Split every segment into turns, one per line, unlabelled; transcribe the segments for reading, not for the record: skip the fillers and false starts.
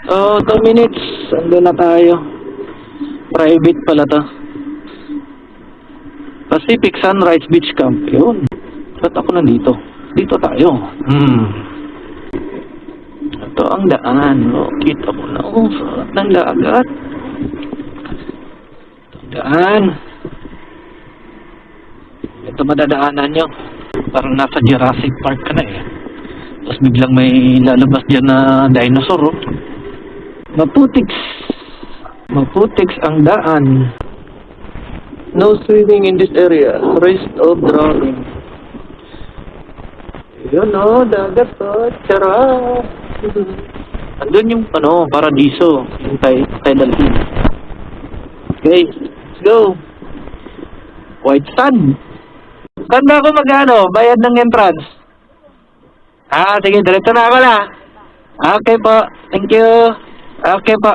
Oh, 2 minutes. Andun na tayo. Private pala to. Pacific Sunrise Beach Camp. Yun. Ba't ako nandito? Dito tayo. Ito ang daan. Oh, kita mo na. Oh, sarap ng dagat. Ito ang daan. Ito madadaanan nyo. Parang nasa Jurassic Park ka na eh. Tapos biglang may lalabas dyan na dinosaur. Oh. Maputiks. Maputiks ang daan. No swimming in this area. Risk of drowning. Yun o, dagat o. Charap. Andun yung paradiso. Yung tidal heat. Okay, let's go. White sand. Saan ba ako bayad ng entrance? Sige, diretso na ako na. Okay po, thank you. Okay po.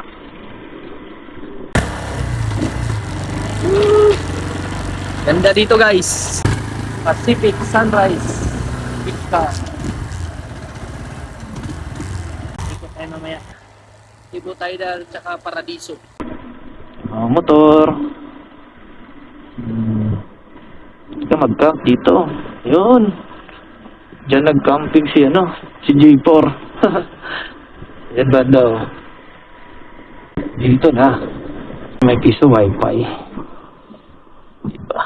Ganda dito guys. Pacific Sunrise Beach Camp. Ikot tayo mamaya. Ibo Tidal tsaka Paradiso.
Motor. Ika mag-camp dito. Yun. Diyan nag-camping si J4. Yan ba daw? Dito na. May piso wifi. Diba?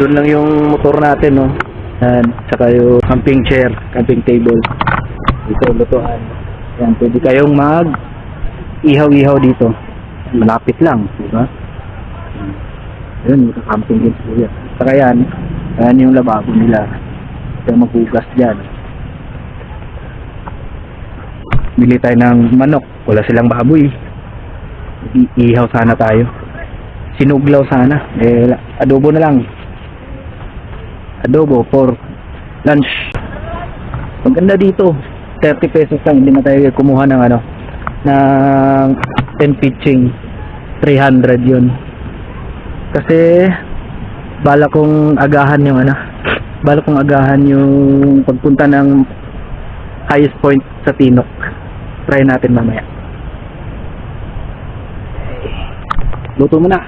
Doon lang yung motor natin, no? Yan, saka yung camping chair, camping table. Dito, lutuan. Yan, pwede kayong ihaw-ihaw dito. Malapit lang, di ba? Yun, camping din sila. Saka yan yung lababo nila. Kaya maghugas dyan. Bili tayo ng manok. Wala silang baboy. Ihaw sana tayo. Sinuglaw sana. Adobo na lang. Adobo for lunch. Maganda dito. 30 pesos lang. Hindi na tayo kumuha ng ng 10 pitching. 300 yun. Kasi bala kong agahan yung pagpunta ng highest point sa Tinok. Try natin mamaya. Luto mo na.